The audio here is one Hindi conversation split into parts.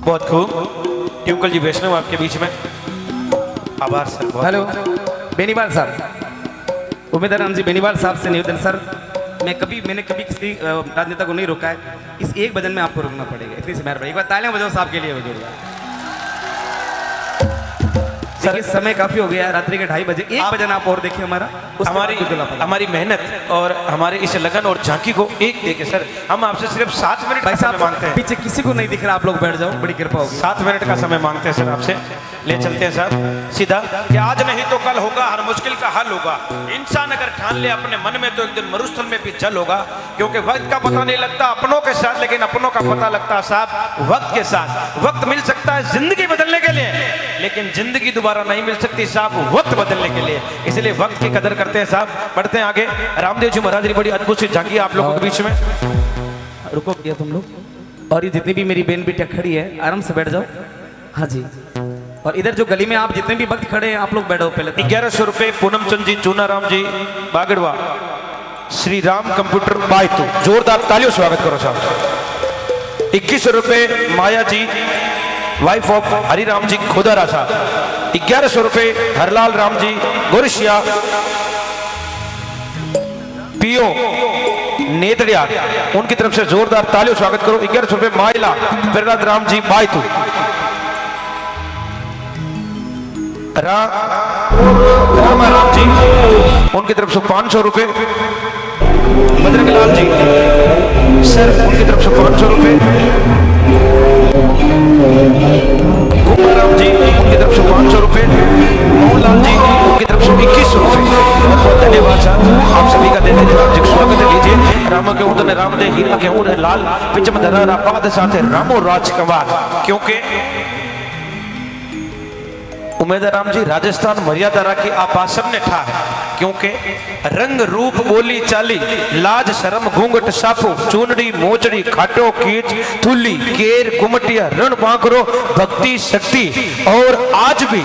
बहुत खूब। ट्विंकल जी वैष्णव आपके बीच में। आभार सर। हेलो बेनीवाल साहब, उम्मीदवार राम जी बेनीवाल साहब से निवेदन सर, मैंने कभी किसी राजनेता को नहीं रोका है, इस एक भजन में आपको रुकना पड़ेगा, इतनी सी मेहरबानी। एक बार तालियां बजाओ साहब के लिए बजो। देखिए समय काफी हो गया है, रात्रि के 2:30 बजे। एक भजन आप और देखिए हमारा, हमारी मेहनत और हमारे इस लगन और झांकी को एक देखे सर, हम आपसे सिर्फ 7 मिनट भाई का समय साहब मांगते हैं। पीछे किसी को नहीं दिख रहा, आप लोग बैठ जाओ, बड़ी कृपा होगी। 7 मिनट का समय मांगते हैं सर आपसे। ले चलते हैं साहब सीधा कि आज नहीं तो कल होगा, हर मुश्किल का हल होगा। इंसान अगर ठान ले अपने मन में तो एक दिन मरुस्थल में भी जल होगा। क्योंकि वक्त का पता नहीं लगता अपनों के साथ, लेकिन अपनों का पता लगता है साहब वक्त के साथ। वक्त मिल सकता है जिंदगी बदलने के लिए, लेकिन जिंदगी दोबारा नहीं मिल सकती साहब वक्त बदलने के लिए। इसलिए वक्त की कदर करते हैं साहब। बढ़ते हैं आगे। रामदेव जी महाराज की बड़ी अद्भुत सी झांकी आप लोगों के बीच में। रुको भैया तुम लोग, और ये जितनी भी मेरी बहन बेटियां खड़ी है आराम से बैठ जाओ। हाँ जी, और इधर जो गली में आप जितने भी वक्त खड़े हैं आप लोग बैठो पहले। 1100 रुपए पूनम चंद जी, चूनाराम जी बागड़वा, श्री राम कंप्यूटर बायतू, जोरदार तालियों स्वागत करो साहब। 2100 रुपए माया जी, वाइफ ऑफ हरिराम जी खुदारा साहब। 1100 रुपए हरलाल राम जी गोरिशिया, पीओ नेतड़िया, उनकी तरफ से जोरदार तालियों स्वागत करो। 1100 रुपए माइला प्रहलाद राम जी बायतू। राम जी उनकी तरफ से 500 रुपए। बजरंग लाल जी सर उनकी तरफ से 500 रुपए। कुमाराम जी उनकी तरफ से 500 रुपए। मोहनलाल जी उनकी तरफ से 2100 रुपए। बहुत बहुत धन्यवाद साहब आप सभी का। देते हार्दिक स्वागत लीजिए। राम के उदन रामदे हीरा के उन लाल पिचम धरा पाद साथे रामो राजकुमार। क्योंकि उम्मीदवार राम जी राजस्थान मर्यादा राखी आप आसम ने ठा है। क्योंकि रंग रूप बोली चाली लाज शर्म घूंघट साफो चूनड़ी मोचड़ी खाटो कीच थुली केर कुमटिया रण बांकरो भक्ति शक्ति, और आज भी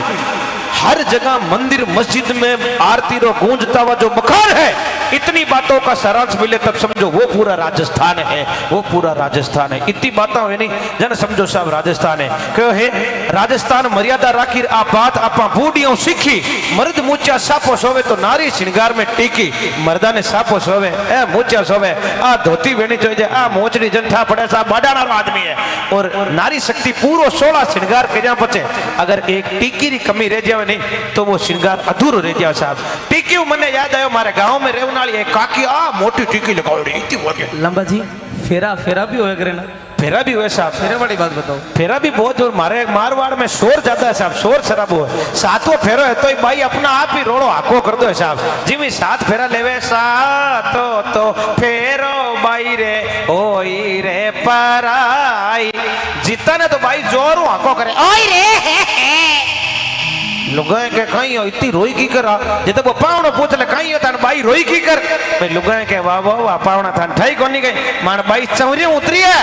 हर जगह मंदिर मस्जिद में आरती रो गूंजता हुआ जो मकान है, इतनी बातों का सारांश मिले तब समझो वो पूरा राजस्थान है, वो पूरा राजस्थान है। इतनी बातें हुई नहीं जन समझो साहब राजस्थान है। क्यों है राजस्थान मर्यादा राखी आ बात आपा बूढ़ियों सीखी। मर्द मूचा सापो सोवे तो नारी श्रृंगार में टीकी। मर्दा ने सापो सोवे ए मूचा सोवे, आ धोती वेणी चाहिए, आ मोचड़ी जनथा पड़े साहब बाडाना आदमी है। और नारी शक्ति पूरो 16 श्रृंगार के पचे। अगर एक टीकी की कमी रह जाए नहीं तो वो श्रृंगार अधूरो रह जाए साहब। टीकी मने याद आयो मारे गांव में रहने वाली एक काकी आ मोटी टीकी लगाओड़ी इतनी बोल लंबा जी फेरा फेरा भी होया करे ना। फेरा भी हुआ साहब। फेरा वाली बात बताओ। फेरा भी बहुत जोर मारे मारवाड़ में शोर ज्यादा है साहब, शोर शराबो है। 7वां फेरो है तो भाई अपना आप ही रोड़ो हाको कर दो साहब। जिमी 7 फेरा लेवे सातो तो फेरो बाई रे ओई रे पराई। जीता ने तो भाई जोर हाको करे ओई रे लुगाए के कहीं हो इतनी रोई की करा। जब वो पावनो पूछ ले कहीं होता भाई रोई की कर, भाई लुगाए के वाह वाह वाह पावना था ठाई कोनी गई मान भाई चमरी उतरी है।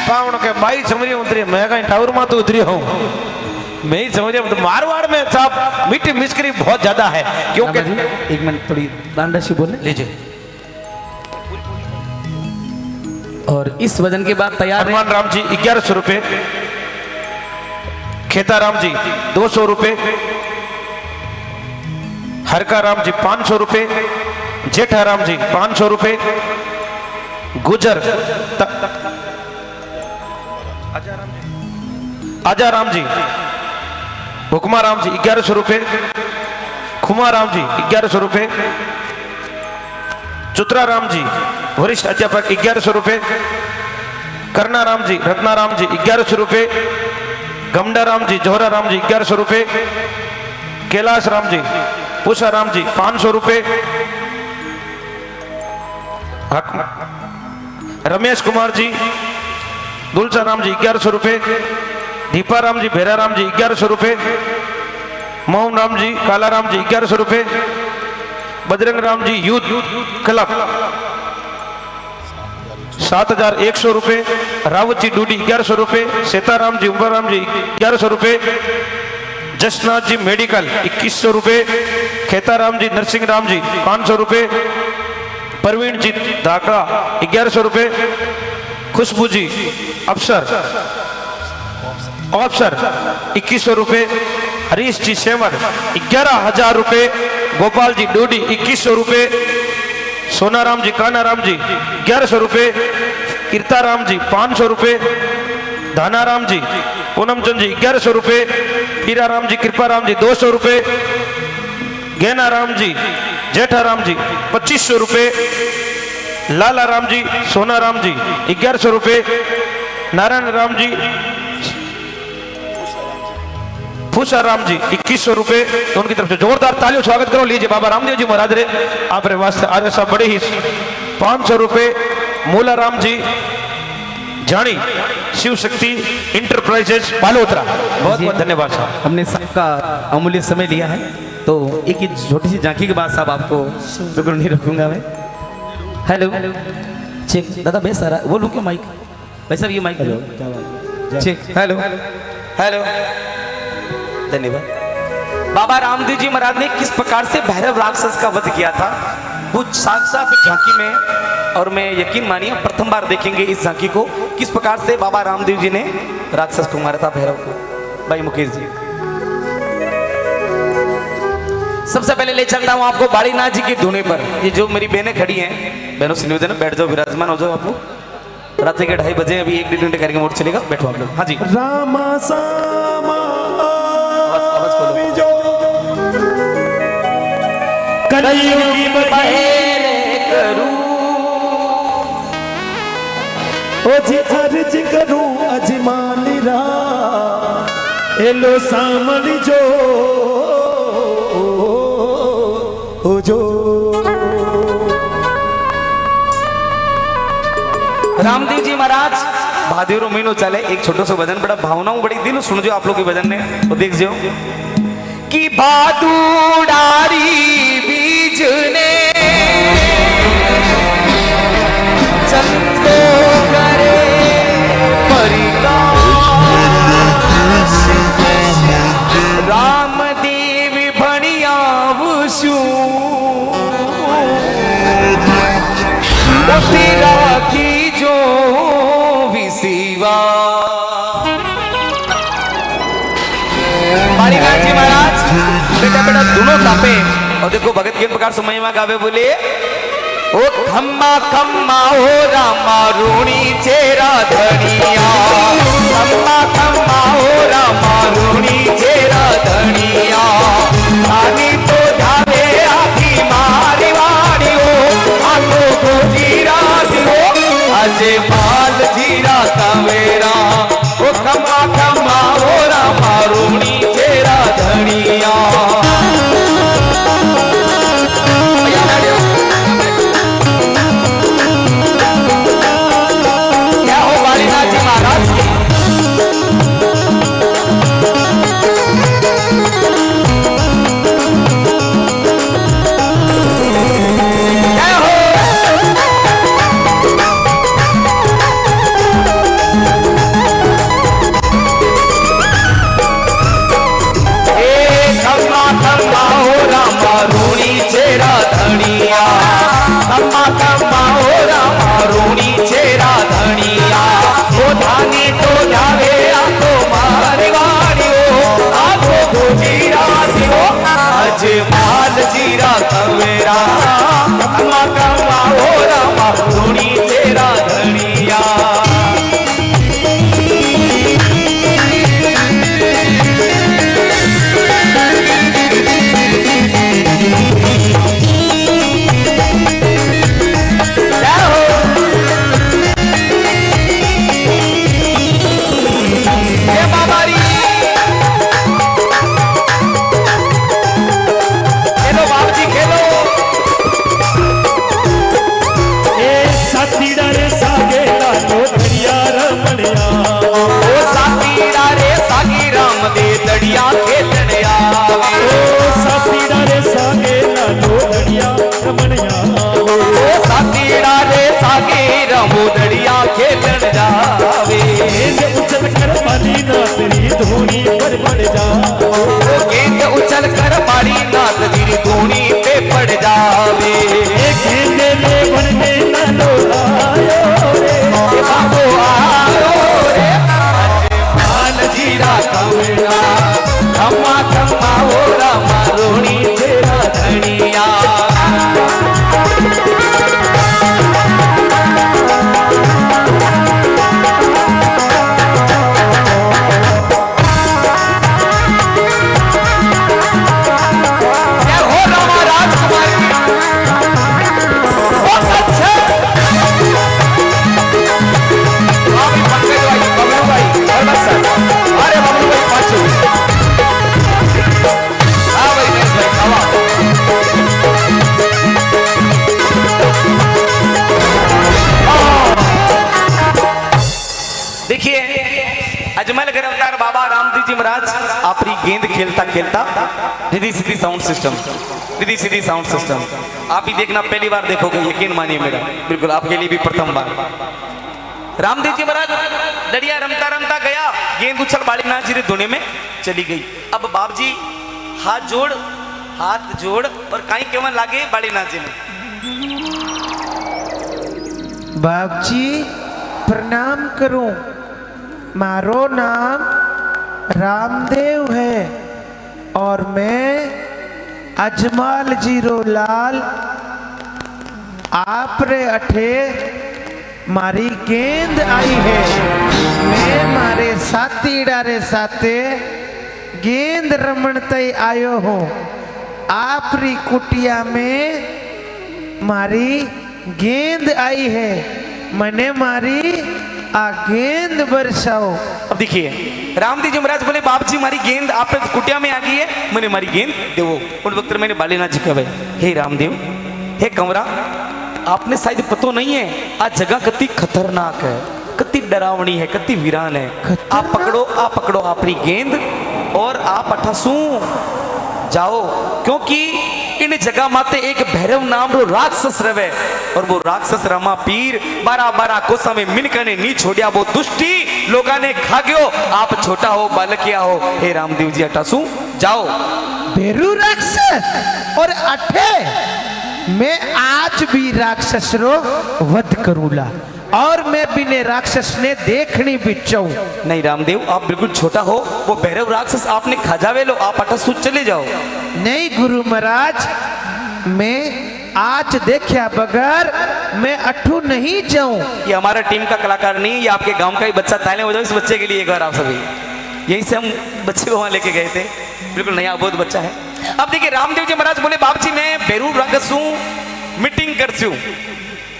पावनो के भाई चमरी उतरी, मैं कहीं टावर में तो उतरी हूँ, मैं ही समझ रहा। मारवाड़ में साहब मिट्टी मिस्करी बहुत ज्यादा है। क्योंकि एक मिनट थोड़ी दानराशि बोले लीजिए। और इस वजन के बाद तैयार हनुमान राम जी 1100 रुपए। खेताराम जी 200 रुपए। हरका राम जी 500 रुपए। जेठाराम जी 500 रुपए। गुजर आजाराम जी हुक्मा राम जी 1100 रुपए। खुमाराम जी 1100 रुपए। चुतराराम जी वरिष्ठ अध्यापक 1100 रुपए। करनाराम जी रत्नाराम जी 1100 रुपए। गमडा राम जी जोहरा राम जी 1100 रुपए। कैलाश राम जी पूषा राम जी 500 रुपए। रमेश कुमार जी दुलचा राम जी 1100 रुपए। दीपा राम जी भेरा राम जी 1100 रुपए। मोहन राम जी काला राम जी 1100 रुपए। बजरंग राम जी यूथ क्लब 7100 रुपए। रावत जी डूडी 1100 रुपए। सीताराम जी उम्बाराम जी 1100 रुपए। जसनाथ जी मेडिकल 2100 रुपए। खेताराम जी नरसिंह राम जी 500 रुपए। परवीन जी धाका 1100 रुपए। खुशबू जी अफसर ऑफिसर 2100 रुपए, हरीश जी सेवर 11,000 रुपए, गोपाल जी डोडी 2100 रुपए, सोनाराम जी कानाराम जी 1100 रुपए, कीर्ताराम जी 500 रुपए, धानाराम जी पूनमचंद जी 1100 रुपए, हीराराम जी कृपाराम जी 200 रुपए, गैनाराम जी जेठाराम जी 2500 रुपए, लालाराम जी सोनाराम जी 1100 रुपए, नारायण राम जी फूसाराम जी 2100 रुपए। तो उनकी तरफ से जोरदार तालियों स्वागत करो। लीजिए बाबा रामदेव जी महाराज रे आप रे वास्ते आर्य साहब बड़े ही 500 रुपए, मूलाराम जी जानी शिव शक्ति इंटरप्राइजेस बालोतरा, बहुत बहुत धन्यवाद साहब। हमने सबका अमूल्य समय लिया है, तो एक ही छोटी सी झांकी के बाद साहब आपको बिल्कुल नहीं रखूंगा मैं। हेलो चेक दादा बेस सारा वो लूँ क्या माइक भाई साहब, ये माइक चेक। हेलो हेलो धन्यवाद। बाबा रामदेव जी महाराज ने किस प्रकार से भैरव राक्षस का वध किया था वो साक्षात झांकी में, और मैं यकीन मानिए प्रथम बार देखेंगे इस झांकी को, किस प्रकार से बाबा रामदेव जी ने राक्षस को मारा था भैरव को। भाई मुकेश जी सबसे पहले ले चलता हूं आपको बाड़ीनाथ जी की धुने पर। ये जो मेरी बहनें खड़ी हैं, बहनों से निवेदन है बैठ जाओ, विराजमान हो जाओ। आप लोग रात्रि के 2:30 बजे अभी 1 घंटे कार्यक्रम और चलेगा, बैठो आप लोग। हाँ जी रामा सामा आवाज खोलो। कलयुगी बहेरे करूं ओ जी अर्ज करूं अजमान रा एलो सामन जो हो जो। रामदेव जी महाराज भादेरो महीनो चले एक छोटो सो भजन, बड़ा भावनाओं बड़ी दिल सुन जो आप लोग के भजन ने वो देख जो कि भादुड़ारी बीज ने चंदो करे परिकाश, रामदेव भणिया वसु तेरा की जो विसिवा। बाड़ीनाथ जी महाराज बेटा बेटा दोनों तापे, और देखो भगत किन प्रकार से महिमा गावे बोले ओ खम्मा खम्मा हो रामा रूणी चेरा धनिया, खम्मा खम्मा हो रामा रूणी चेरा धनिया, आनी तो धावे आखी मारी वाड़ी हो आको को जीरा दियो अजय माल जीरा तवेरा ओ खम्मा खम्मा हो रामा रूणी चेरा धनिया। क्या हो बाड़ीनाथ जी महाराज की खम्मा खम्मा हो रामा रूणी चेरा धनिया, ओ धानी तो जावे आको मारी वाड़ी हो आको को जीरा दियो अज माल जीरा तवेरा, खम्मा खम्मा हो रामा रूणी चेरा धनिया। दड़िया खेलने आवे ओ साथीड़ा रे सागे लालो दड़िया रमणिया, ओ साथीड़ा रे सागे रमो दड़िया खेलन जावे, गेंद उछल कर बाली ना तेरी धोनी पर पड़ जा, ओ गेंद उछल कर बाली ना तेरी धोनी पे पड़ जावे, गेंद ले बनने ना लो आयो रे बाबू आयो रे माल जीरा बाबा रामदेव जी महाराज आपरी गेंद खेलता खेलता Riddhi Siddhi sound system, Riddhi Siddhi sound system आप ही देखना, पहली बार देखोगे, यकीन मानिए मेरा, बिल्कुल आपके लिए भी प्रथम बार। रामदेव जी महाराज दरिया रमता रमता गया, गेंद उछल बालीनाथ जी रे धोने में चली गई। अब बाप जी हाथ जोड़ और कहीं केवल लागे बालीनाथ जी ने। बाप जी प्रणाम करूं, मारो नाम रामदेव है और मैं अजमाल जीरो लाल आप रे अठे मारी गेंद आई है। मैं मारे साथी डारे साथे गेंद रमण तय आयो हूँ। आपरी कुटिया में मारी गेंद आई है, मने मारी आ गेंद बरसाओ। अब देखिए रामदेव जी महाराज बोले बाप जी हमारी गेंद आप कुटिया में आ गई है, मैंने हमारी गेंद देवो। उन वक्त मैंने बालीनाथ जी कहे, हे रामदेव, हे कंवरा, आपने शायद पतो नहीं है आज जगह कति खतरनाक है, कति डरावनी है, कति वीरान है। आप पकड़ो आपरी गेंद और आप अठासू जाओ, क्योंकि इन जगह माते एक भैरव नाम रो राक्षस रवे और वो राक्षस रमा पीर 12 कोसा में मिनकने नी छोड़िया, वो दुष्टी लोगा ने खा गयो। आप छोटा हो बालकिया हो, हे रामदेव जी अटासू जाओ। बेरू राक्षस और अठे मैं आज भी राक्षस रो वध करूला और मैं बिने राक्षस ने देखनी भी चाहूं। नहीं रामदेव आप बिल्कुल छोटा हो, वो भैरव राक्षस आपने खा जावे लो, आप अटासू चले जाओ। नहीं गुरु महाराज, मैं आज देखा बगैर मैं अठू नहीं जाऊं। ये हमारा टीम का कलाकार नहीं, ये आपके गांव का ही बच्चा, तालियां बजाओ इस बच्चे के लिए एक बार आप सभी। यहीं से हम बच्चे को वहां लेके गए थे, बिल्कुल नया बहुत बच्चा है। अब देखिए रामदेव जी महाराज बोले बाप जी मैं भैरू राक्षस हूं, मीटिंग करती हूं,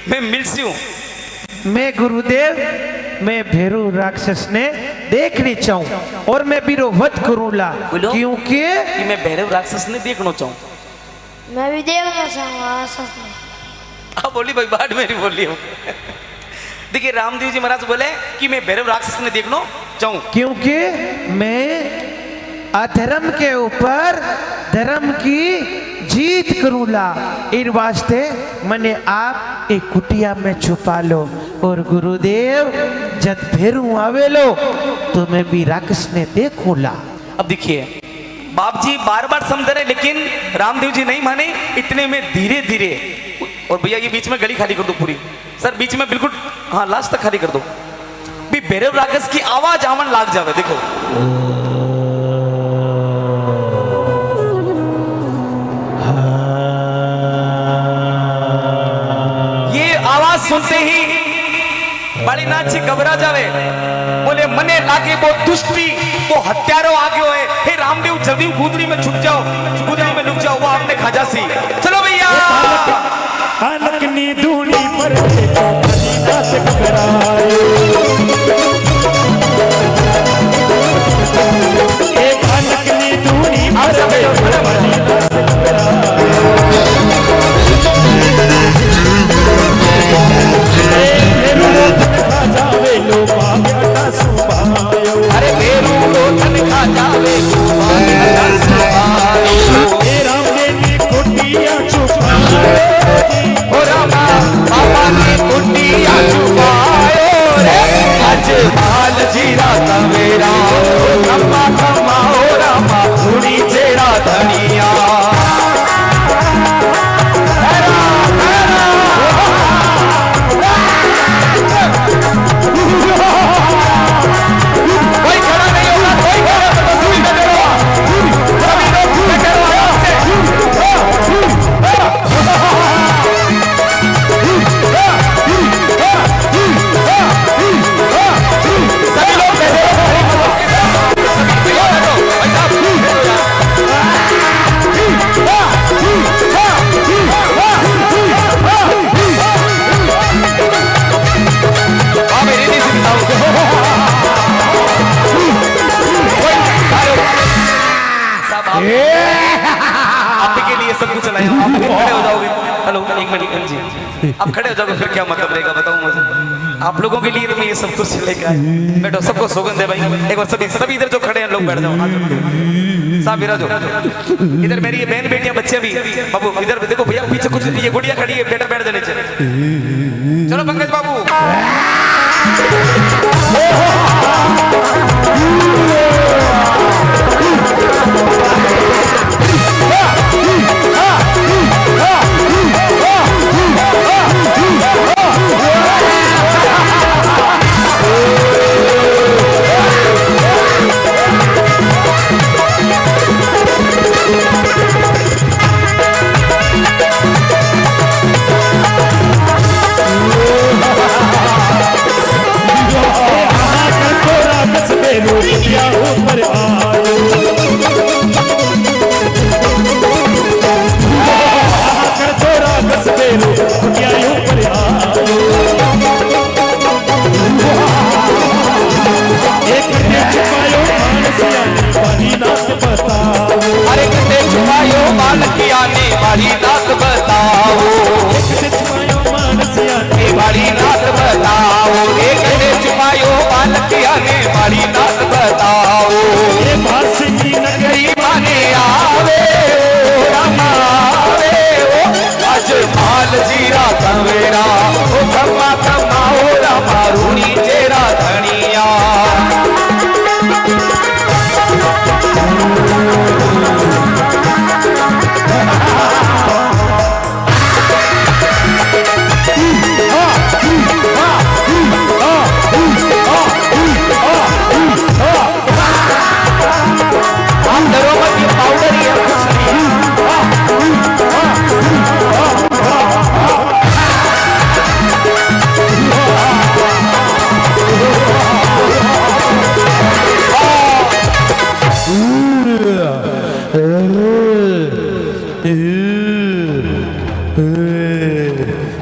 मैं मिलती हूं। मैं गुरुदेव मैं भैरू राक्षस ने देखनी चाहूं और मैं बीरो वध करूंला, बोलो। क्योंकि कि मैं भैरव राक्षस ने देखना चाहूं। मैं भी देखना चाहूँगा सच में। आप बोली भाई बात मेरी बोली हो। देखिए रामदेव जी महाराज बोले कि मैं भैरव राक्षस ने देखना चाहूं, क्योंकि मैं अधर्म के ऊपर धर्म की जीत करूंला। इन वास्ते मने आप एक कुटिया में छुपा लो और गुरुदेव जब भेरू आवेलो तो मैं भी राक्षस ने देखूंला। अब देखिए बाप जी बार बार समझ रहे, लेकिन रामदेव जी नहीं माने। इतने में धीरे धीरे, और भैया ये बीच में गली खाली कर दो पूरी, सर बीच में बिल्कुल, हाँ लास्ट तक खाली कर दो। भी भैरव राक्षस की आवाज आवन लाग जावे। देखो ये आवाज सुनते ही बालीनाथ जी घबरा जावे, बोले मने लागे वो दुष्टी, वो हत्यारो आ गयो है। हे रामदेव जल्दी गुदड़ी में छुप जाओ, गुदड़ी में लुक जाओ, वो आपने खाजा सी। चलो भैया अलकनी धूनी पर से घबराए, एक अलकनी धूनी पर अरे बेरू लोटन खा जावे रामदेव की कुटिया छुपाए, हो रामा बाबा की कुटिया छुपायो रे, अजमाल जीरा तवेरा खम्मा खम्मा हो रामा धुनी जेड़ा धनिया। आपके लिए सब कुछ चलाया, आप खड़े हो जाओगे। हेलो एक मिनट जी, आप खड़े हो जाओगे फिर क्या मतलब रहेगा बताओ मुझे। आप लोगों के लिए तो मैं ये सब कुछ लेकर आया। बैठो, सबको सौगंध है भाई। एक बार सभी इधर जो खड़े हैं लोग बैठ जाओ, साहब इधर जाओ। इधर मेरी ये बहन बेटियां बच्चे भी, बाबू इधर देखो भैया, पीछे कुछ ये गुड़िया खड़ी है, बेटा बैठ जाने चाहिए। चलो पंकज बाबू,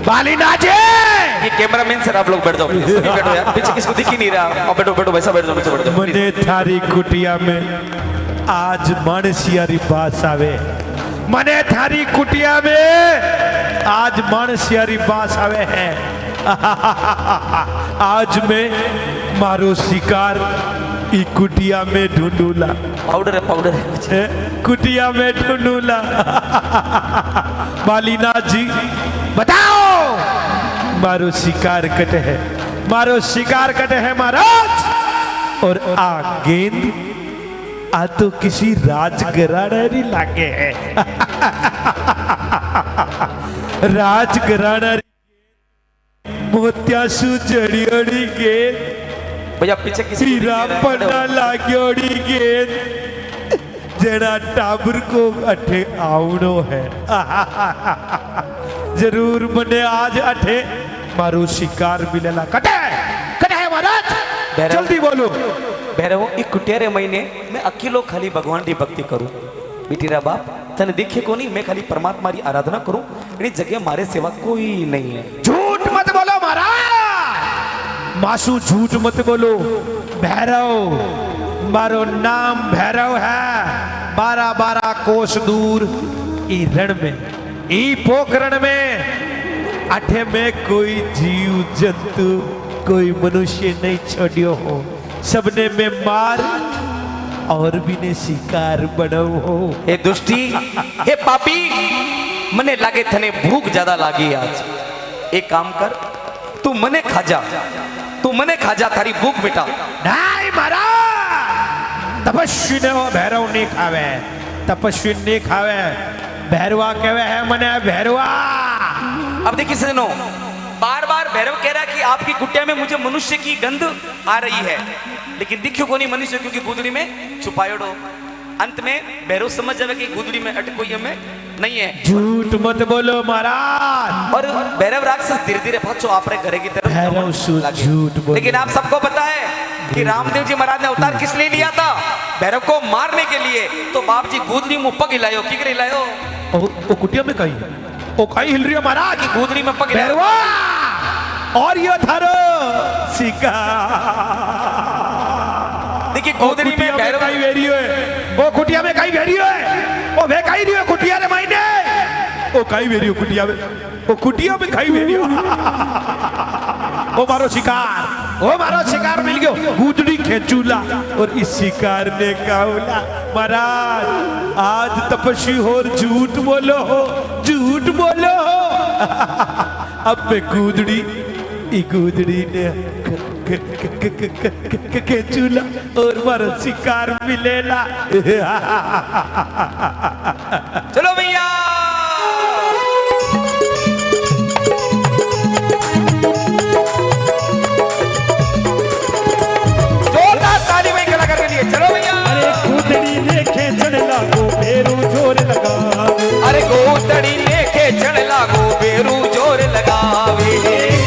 बालिना जी, ये कैमरामैन सर आप लोग बैठ जाओ, सभी बैठो यार, पीछे किसको दिख ही नहीं रहा। बैठो बैठो वैसा बैठ जाओ, पीछे बैठ जाओ। मने थारी कुटिया में आज मानसियारी बास आवे, मने थारी कुटिया में आज मानसियारी बास आवे है। आज मैं मारो शिकार ई कुटिया में ढूंढूला। पाउडर है, पाउडर है। कुटिया में ढूंढूला। बालिना जी बताओ, मारो शिकार कट है, मारो शिकार कट है महाराज। और आ गेंद आ तो किसी राजघराने लागे है। राजघराना मोत्यासु जड़ियोड़ी गेंद, भैया पीछे किसी हीरा पन्ना लाग्योड़ी गेंद, जरा टाबर को अठे आवड़ो है। जरूर मने आज अठे मारो शिकार मिलेला। कटे कटे है महाराज, जल्दी बोलो। भैरव एक कुटियारे महीने मैं अकेलो खाली भगवान की भक्ति करूं। बेटीरा बाप तने देखे को नहीं, मैं खाली परमात्मा की आराधना करूं। इस जगह मारे सेवा कोई नहीं है। झूठ मत बोलो महाराज, मासू झूठ मत बोलो। भैरव मारो नाम भैरव है। 12-12 कोस दूर ई रण में, ई पोखरण में अठे में कोई जीव जंतु, कोई मनुष्य नहीं छोड़ियो हो। सबने में मार और भी ने शिकार बनाओ हो। हे दुष्टी, हे पापी, मने लागे थने भूख ज्यादा लागी आज। एक काम कर, तू मने खा जा, तू मने खा जा, थारी भूख मिटा। नहीं महाराज, तपस्वी ने वो भैरव नहीं खावे, तपस्वी नहीं खावे। भैरवा कहवे है मने भैरवा। अब देखिए सजनों, बार बार भैरव कह रहा है कि आपकी कुटिया में मुझे मनुष्य की गंध आ रही है, लेकिन दिखो को नहीं मनुष्य, क्योंकि गुदड़ी में छुपायोड़ो। अंत में भैरव समझ जावे कि गुदड़ी में अट कोई हमें नहीं है। झूठ मत बोलो महाराज। और भैरव राक्षस धीरे धीरे पहुंचो आप घरे की तरफ भैरव झूठ बोलो। लेकिन आप सबको पता है कि रामदेव जी महाराज ने अवतार किस लिए लिया था? भैरव को मारने के लिए। तो बाप जी गुदड़ी मुंह पग हिलायो, की करे हिलायो? ओ कुटिया में कहीं, ओ कहीं हिल रही है महाराज की गुदड़ी में पग हिलायो। भैरवा और ये थारो शिकार। देखिए गुदड़ी में भैरव कहीं वेरियो है, ओ कुटिया में कहीं वेरियो है, ओ वे कहीं रियो कुटिया रे मायने, ओ कहीं वेरियो कुटिया में, ओ कुटिया में कहीं वेरियो। वो मारो शिकार मिल गयो गुदड़ी खेचूला और इस शिकार ने कहा महाराज आज तपस्वी हो झूठ बोलो हो अब मैं गुदड़ी ने खेचूला और मारो शिकार मिलेला चलो भैया जोरदार ताली भाई कलाकार के लिए। चलो भैया अरे गुदड़ी ने खेचड़ लागो बेरू जोर लगावे अरे गोदड़ी लेके चढ़ लागो बेरू जोर लगावे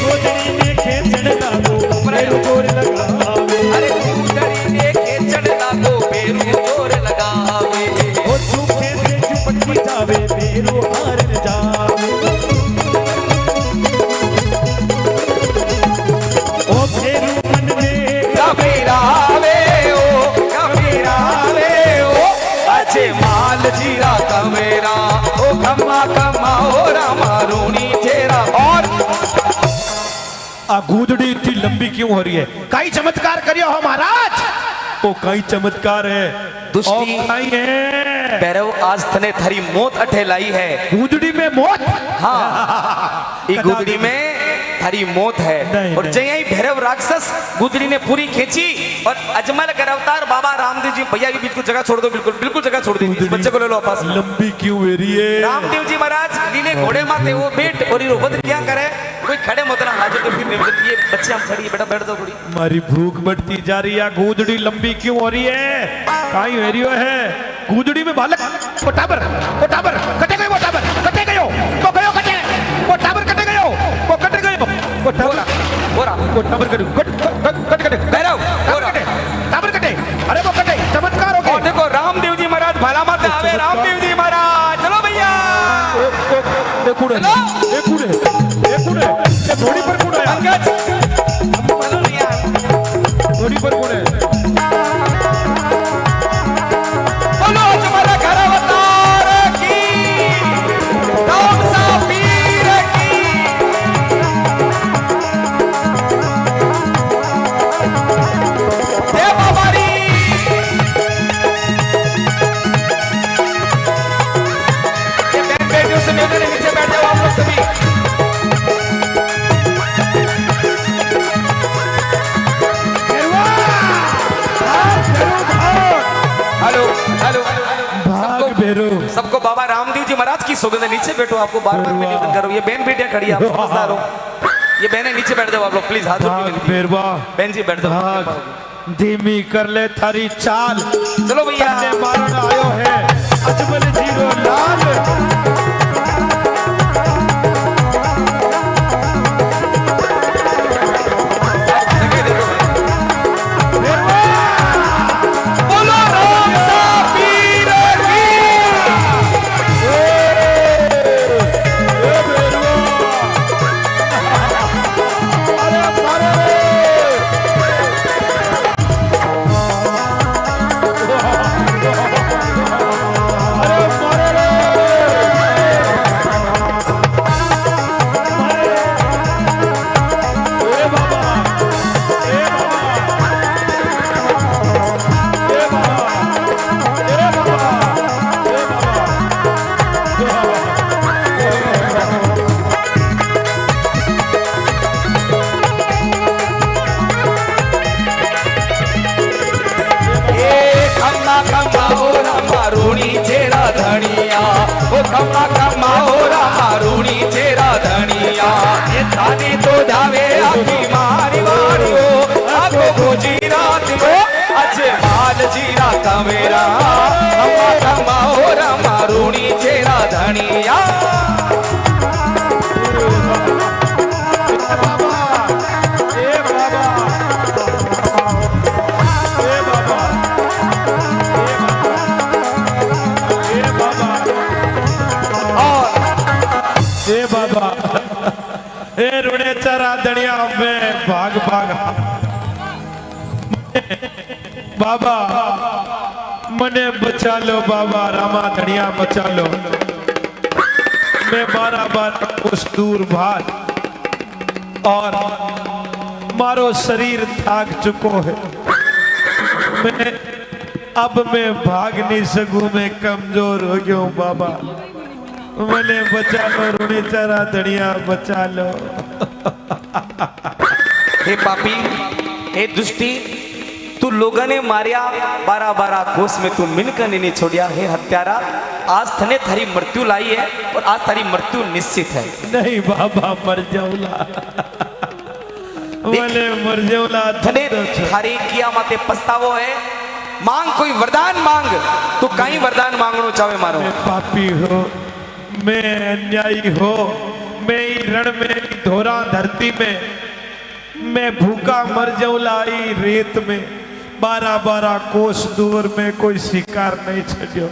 गुदड़ी ने खेचड़ लागो बेरू जोर लगावे अरे गोदड़ी लेके चढ़ लागो बेरू जोर लगावे ओ सूखे से चुपटी जावे बेरू हार न जावे ओ बेरू मन में कबीरावे ओ अच्छे माल जीरा कमेरा ओ खम्मा हो रामा रूनी चेरा और आ गुदड़ी इतनी लंबी क्यों हो रही है कई चमत्कार करियो हो महाराज ओ कई चमत्कार है दुष्टी। और कई है भैरव आज तने थारी मौत अठे लाई है गुदड़ी में मौत हाँ ई गुदड़ी में थारी मौत है नहीं, और नहीं। जय ही भैरव राक्षस गुदड़ी ने पूरी खींची और अजमल कर अवतार बाबा रामदेव जी भैया के बीच को जगह छोड़ दो बिल्कुल जगह छोड़ दीजिए इस बच्चे को ले लो वापस लंबी क्यों हो रही है रामदेव जी महाराज लीले घोड़े माथे वो बैठ और ये वध क्या करे कोई खड़े मत ना हाथ तो फिर नहीं ये बच्चे हम खड़ी है बेटा बैठ जाओ थोड़ी हमारी भूख बढ़ती जा रही है गुदड़ी लंबी क्यों हो रही है काई हो रही है गुदड़ी में बालक वो टाबर कटे गयो वो टाबर कटे गयो वो टाबर कटे गयो वो टाबर कटे कट भैरव टाबर कटे अरे वो कटे चमत्कार हो और गए देखो रामदेव जी महाराज भला मत आवे रामदेव जी महाराज चलो भैया ये घोड़ी पर कूड़ा है पंकज चलो भैया घोड़ी पर कूड़ा है बोलो तुम्हारा घर अवतार की राम सा पीर की जय बाबारी ये बैठ बेटियों से निवेदन है, नीचे बैठ जाओ आप लोग सभी हेलो भाग बेरो सबको बाबा रामदेव जी महाराज की सौगंध है, नीचे बैठो आपको बार बार निवेदन करो ये बहन बेटियां खड़ी है आप समझदार हो ये बहनें नीचे बैठ जाओ आप लोग प्लीज हाथ जोड़ के भाग विनती है। बेरवा बहन जी बैठ जाओ भाग धीमी कर ले थारी चाल चलो भैया ने मारन आयो है अजमल जीरो लाल बोलो राम सा पीर की खम्मा हो रहा रूणी चेरा धनिया ये थानी तो जावे आखी मारी वारी हो आगो को जीरा दियो अच्छे माल जीरा का मेरा खम्मा हो रहा रूणी चेरा धनिया बाबा हे रुणे चरा दनिया में भाग भाग बाबा मने बचा लो बाबा रामा धनिया बचा लो मैं बार उस दूर भाग और मारो शरीर थाक चुको है। मैं भाग नहीं सकूं, मैं कमजोर हो गया हूं बाबा, मैंने बचा लो, रुणी चरा धनिया बचा लो। हे पापी, हे दुष्टी, तू लोगों ने मारिया 12-12 कोस में तू मिनकर नहीं छोड़िया। हे हत्यारा, आज थने थारी मृत्यु लाई है और आज थारी मृत्यु निश्चित है। नहीं बाबा मर जाऊला, मैंने मर जाऊला। थने थारी किया माते पछतावो है। मांग कोई वरदान मांग, तू कहीं वरदान मांगनो चाहे मारो। मैं पापी हो, मैं अन्यायी हो, मैं ही रण में धोरा धरती में मैं भूखा मर जाऊला। ई रेत में 12-12 कोस दूर में कोई शिकार नहीं छड़ियो।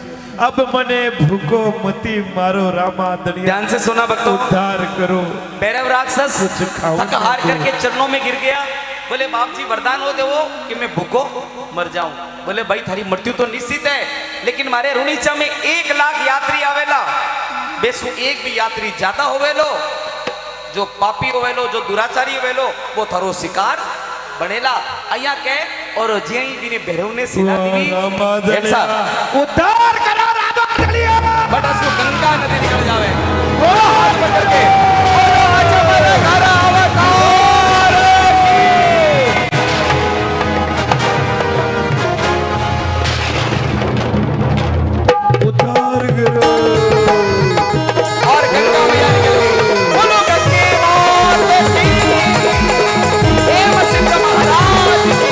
अब मने भूखो मती मारो रामा दनिया। ध्यान से सुना भक्तों, उद्धार करो। भैरव राक्षस कुछ खाओ थक हार करके चरणों में गिर गया। बोले बाप जी वरदान हो देवो कि मैं भूखो मर जाऊं। बोले भाई थारी मृत्यु तो निश्चित है, लेकिन मारे रुणीचा में 1 लाख यात्री आवेला, बेसु एक भी यात्री ज्यादा होवेलो, जो पापी होवेलो, जो दुराचारी होवेलो, वो थारो शिकार बनेला। अया के और जेई दिने भैरव ने सिला दी उद्धार करो रामा दनिया। बड़ा सु गंगा नदी निकल जावे। वो हाथ पकड़ के आजा मेरे घर अवतार उद्धार करो। और गंगा मैया निकल गई। बोलो गंगे माता की, हे वशिष्ठ महाराज की।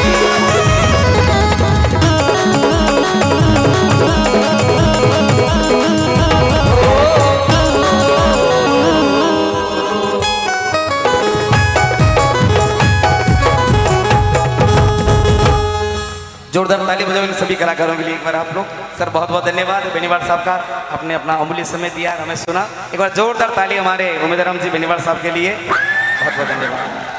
जोरदार ताली बजाओ इन सभी कलाकारों के लिए एक बार आप लोग। सर बहुत बहुत धन्यवाद बेनीवाल साहब का, आपने अपना अमूल्य समय दिया, हमें सुना। एक बार जोरदार ताली हमारे उमेदराम जी बेनीवाल साहब के लिए, बहुत बहुत धन्यवाद।